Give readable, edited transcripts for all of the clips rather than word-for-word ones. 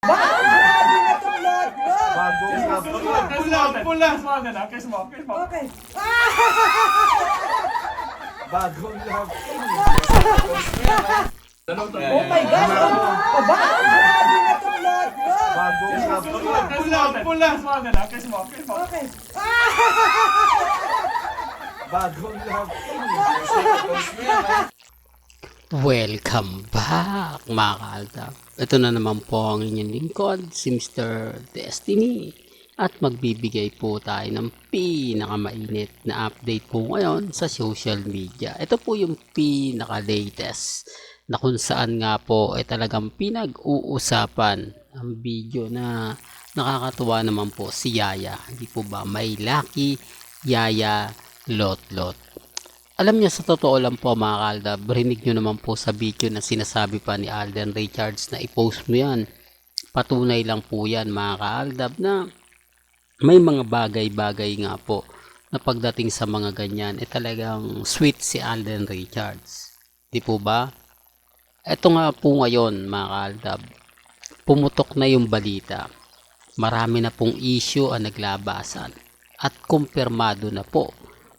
Grabe na tong lot-lot. Bagong Pula. Kiss mo. Okay. Bagong love. Oh my gosh. Grabe na tong lot-lot. Bagong love. Pula. Kiss mo. Okay. Bagong love. Welcome back mga kaaltab. Ito na naman po ang inyong lingkod, si Mr. Destiny. At magbibigay po tayo ng pinakamainit na update po ngayon sa social media. Ito po yung pinaka-latest na kung saan nga po ay talagang pinag-uusapan ang video na nakakatuwa naman po si Yaya. Hindi po ba may Lucky Yaya Lot-Lot. Alam niyo, sa totoo lang po mga kaldab, rinig nyo naman po sa video na sinasabi pa ni Alden Richards na i-post mo yan. Patunay lang po yan mga kaldab na may mga bagay-bagay nga po na pagdating sa mga ganyan talagang sweet si Alden Richards. Di po ba? Ito nga po ngayon mga kaldab, pumutok na yung balita. Marami na pong issue ang naglabasan at kumpirmado na po.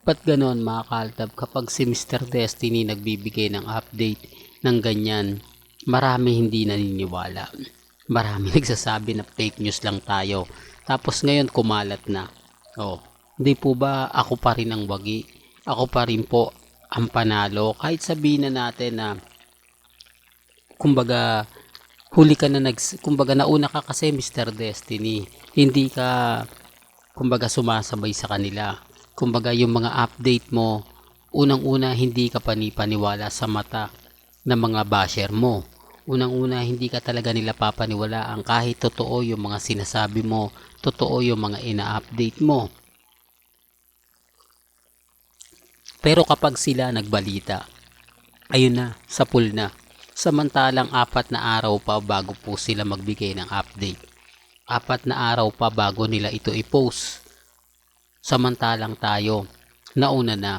Ba't ganon mga kaaltab, kapag si Mr. Destiny nagbibigay ng update ng ganyan, marami hindi naniniwala. Marami nagsasabi na fake news lang tayo. Tapos ngayon kumalat na. Oh, hindi po ba ako pa rin ang wagi? Ako pa rin po ang panalo. Kahit sabihin na natin na kumbaga huli ka na kumbaga nauna ka kasi Mr. Destiny. Hindi ka kumbaga sumasabay sa kanila. Kumbaga yung mga update mo, unang-una hindi ka panipaniwala sa mata ng mga basher mo. Unang-una hindi ka talaga nila papaniwalaan kahit totoo yung mga sinasabi mo, totoo yung mga ina-update mo. Pero kapag sila nagbalita, ayun na, sapul na. Samantalang 4 na araw pa bago po sila magbigay ng update. 4 na araw pa bago nila ito i-post. Samantalang tayo, nauna na.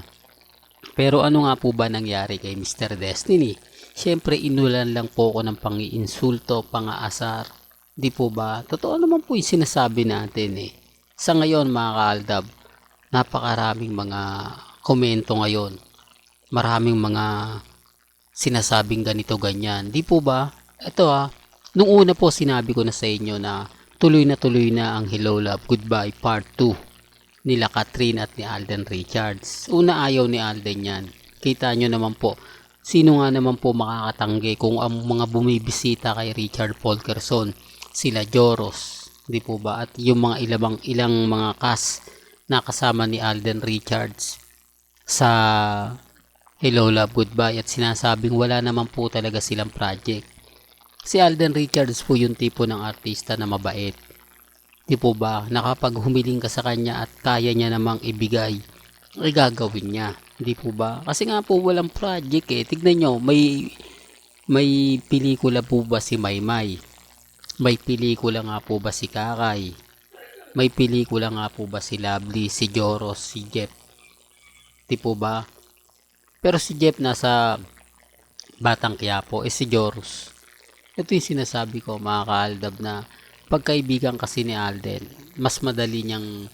Pero ano nga po ba nangyari kay Mr. Destiny? Siyempre inulan lang po ako ng pang-iinsulto, pang-aasar. Di po ba? Totoo naman po yung sinasabi natin eh. Sa ngayon mga kaaldab, napakaraming mga komento ngayon. Maraming mga sinasabing ganito ganyan. Di po ba? Ito nung una po sinabi ko na sa inyo na tuloy na ang Hello Love Goodbye Part 2. Nila Catherine at ni Alden Richards. Una ayaw ni Alden yan. Kita nyo naman po, sino nga naman po makakatanggi kung ang mga bumibisita kay Richard Polkerson, sila Joros, di po ba? At yung mga ilang mga cast na kasama ni Alden Richards sa Hello Love Goodbye at sinasabing wala naman po talaga silang project. Si Alden Richards po yung tipo ng artista na mabait. Di po ba, nakapag humiling ka sa kanya at kaya niya namang ibigay, ay gagawin niya. Di po ba? Kasi nga po walang project eh. Tignan nyo, may pelikula po ba si Maymay? May pelikula nga po ba si Kakay? May pelikula nga po ba si Lovely, si Joros, si Jeff? Di po ba? Pero si Jeff nasa Batang Quiapo, si Joros. Ito yung sinasabi ko mga kaaldab na pagkaibigan kasi ni Alden, mas madali niyang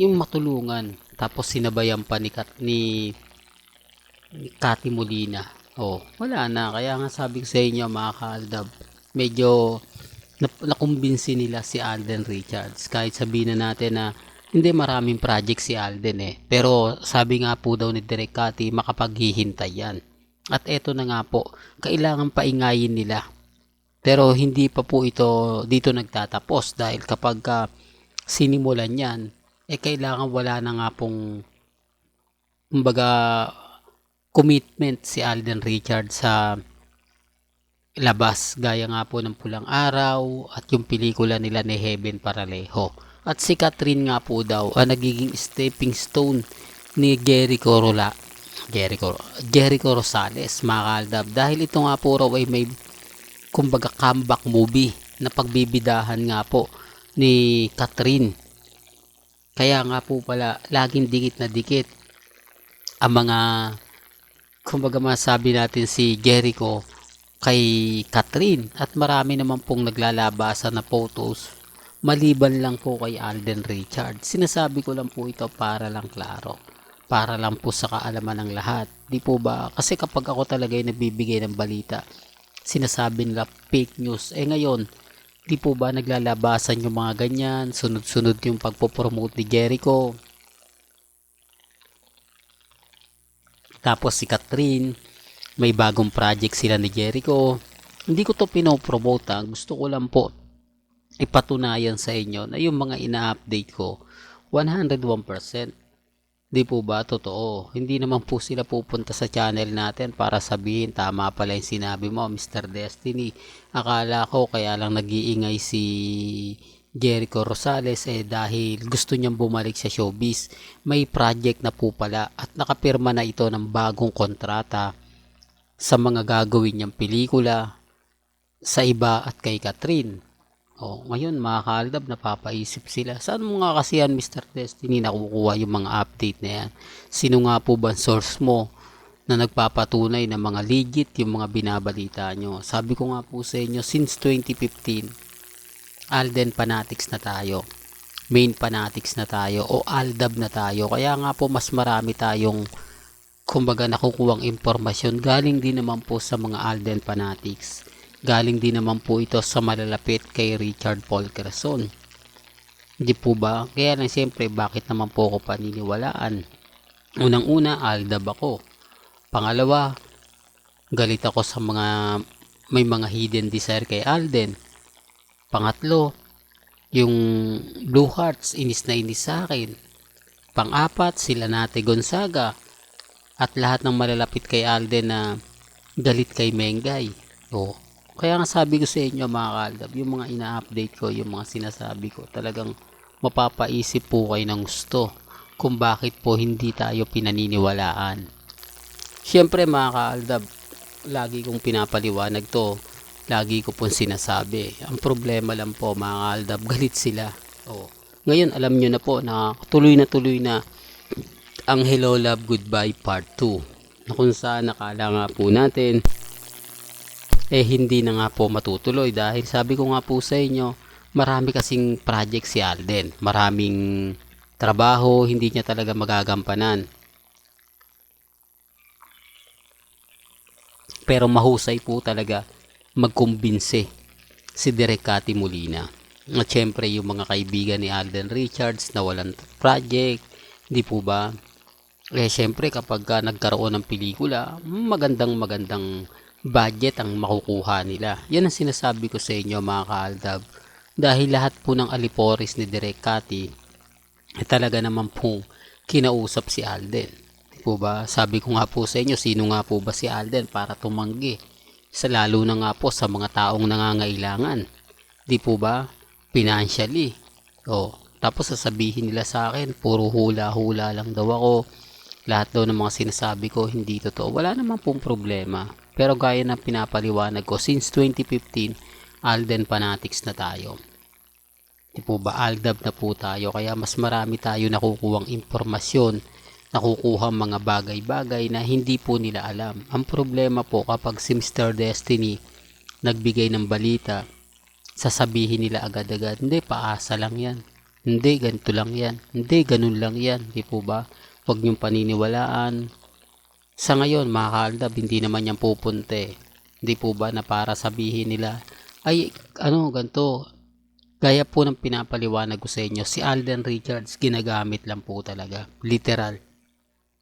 yung matulungan. Tapos sinabayan pa ni Cathy Molina. Oh, wala na. Kaya nga sabi ko sa inyo mga kaaldab, medyo nakumbinsi nila si Alden Richards. Kahit sabihin na natin na hindi maraming project si Alden eh. Pero sabi nga po daw ni Direk Cathy, makapaghihintay yan. At eto na nga po, kailangan paingayin nila. Pero hindi pa po ito dito nagtatapos dahil kapag sinimulan yan, kailangan wala na nga pong kumbaga commitment si Alden Richards sa labas. Gaya nga po ng Pulang Araw at yung pelikula nila ni Heaven Paralejo. At si Catherine nga po daw nagiging stepping stone ni Jericho Rosales mga kaaldab. Dahil ito nga po raw ay may kumbaga comeback movie na pagbibidahan nga po ni Catherine. Kaya nga po pala laging dikit na dikit ang mga kumbaga masabi natin si Jericho kay Catherine at marami naman pong naglalabasan na photos maliban lang po kay Alden Richards. Sinasabi ko lang po ito para lang klaro, para lang po sa kaalaman ng lahat, di po ba? Kasi kapag ako talaga ay nagbibigay ng balita, sinasabi nila fake news. Ngayon, di po ba naglalabasan yung mga ganyan, sunod-sunod yung pagpopromote ni Jericho, tapos si Catherine, may bagong project sila ni Jericho. Hindi ko to pinopromote, gusto ko lang po ipatunayan sa inyo na yung mga ina-update ko 101%. Di po ba totoo? Hindi naman po sila pupunta sa channel natin para sabihin tama pala yung sinabi mo, Mr. Destiny. Akala ko kaya lang nag-iingay si Jericho Rosales dahil gusto niyang bumalik sa showbiz. May project na po pala at nakapirma na ito ng bagong kontrata sa mga gagawin niyang pelikula sa iba at kay Catherine. Ngayon mga kaaldab, napapaisip sila, saan mo nga kasi yan Mr. Destiny nakukuha yung mga update na yan? Sino nga po ba source mo na nagpapatunay na mga legit yung mga binabalita nyo? Sabi ko nga po sa inyo, since 2015 Alden fanatics na tayo, main fanatics na tayo, o Aldab na tayo. Kaya nga po mas marami tayong kumbaga nakukuhang impormasyon. Galing din naman po sa mga Alden fanatics, galing din naman po ito sa malalapit kay Richard Paul Quezon. Hindi po ba? Kaya lang siyempre, bakit naman po ako paniniwalaan? Unang-una, Aldab ako. Pangalawa, galit ako sa may mga hidden desire kay Alden. Pangatlo, yung Blue Hearts, inis na inis sa akin. Pang-apat, sila Nate Gonzaga at lahat ng malalapit kay Alden na galit kay Mengay. Kaya nga sabi ko sa inyo mga kaaldab, yung mga ina-update ko, yung mga sinasabi ko, talagang mapapaisip po kayo ng gusto kung bakit po hindi tayo pinaniniwalaan. Siyempre mga kaaldab, lagi kong pinapaliwanag to, lagi ko pong sinasabi. Ang problema lang po mga kaaldab, galit sila. Ngayon alam nyo na po na tuloy na ang Hello Love Goodbye Part 2, na kung saan nakala nga po natin hindi na nga po matutuloy dahil sabi ko nga po sa inyo, marami kasing project si Alden, maraming trabaho, hindi niya talaga magagampanan. Pero mahusay po talaga magkumbinse si Direk Cathy Molina. At syempre yung mga kaibigan ni Alden Richards na walang project, di po ba? Syempre kapag nagkaroon ng pelikula, magandang budget ang makukuha nila. Yan ang sinasabi ko sa inyo mga kaaldab. Dahil lahat po ng aliporis ni Direk Cathy talaga naman pong kinausap si Alden. Di po ba? Sabi ko nga po sa inyo, sino nga po ba si Alden para tumanggi? Lalo na nga po sa mga taong nangangailangan. Di po ba? Financially. Tapos sasabihin nila sa akin, puro hula-hula lang daw ako. Lahat daw ng mga sinasabi ko hindi totoo. Wala naman pong problema. Pero gaya ng pinapaliwanag ko, since 2015, Alden fanatics na tayo. Di po ba? Aldab na po tayo. Kaya mas marami tayo nakukuhang impormasyon, nakukuhang mga bagay-bagay na hindi po nila alam. Ang problema po kapag si Mr. Destiny nagbigay ng balita, sasabihin nila agad-agad, hindi, paasa lang yan. Hindi, ganito lang yan. Hindi, ganun lang yan. Di po ba? Huwag niyong paniniwalaan. Sa ngayon, mga kaaldab, hindi naman yan pupunte. Hindi po ba na para sabihin nila, ay, ganito. Gaya po ng pinapaliwanag ko sa inyo, si Alden Richards, ginagamit lang po talaga. Literal.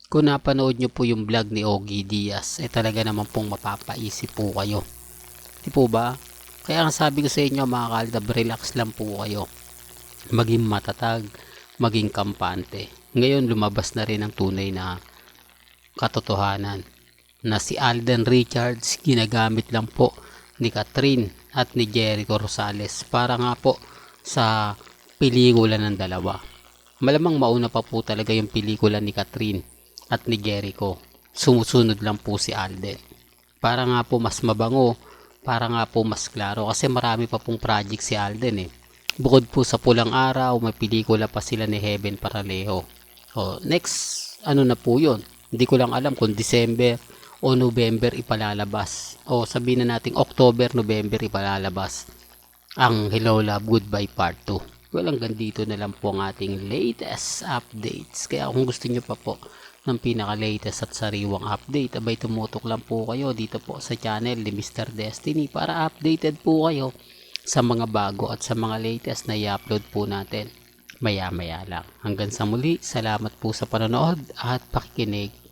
Kung napanood nyo po yung vlog ni Ogie Diaz, talaga naman pong mapapaisip po kayo. Di po ba? Kaya ang sabi ko sa inyo, mga kaaldab, relax lang po kayo. Maging matatag, maging kampante. Ngayon, lumabas na rin ang tunay na katotohanan na si Alden Richards ginagamit lang po ni Catherine at ni Jericho Rosales para nga po sa pelikula ng dalawa. Malamang mauna pa po talaga yung pelikula ni Catherine at ni Jericho. Sumusunod lang po si Alden. Para nga po mas mabango, para nga po mas klaro kasi marami pa pong project si Alden Bukod po sa Pulang Araw, may pelikula pa sila ni Heaven Paralejo. Next, na po yun? Hindi ko lang alam kung December o November ipalalabas, o sabihin na natin October, November ipalalabas ang Hello Love Goodbye Part 2. Well, hanggang dito na lang po ang ating latest updates. Kaya kung gusto nyo pa po ng pinaka-latest at sariwang update, abay tumutok lang po kayo dito po sa channel ni Mr. Destiny para updated po kayo sa mga bago at sa mga latest na i-upload po natin maya maya lang. Hanggang sa muli, salamat po sa panonood at pakikinig.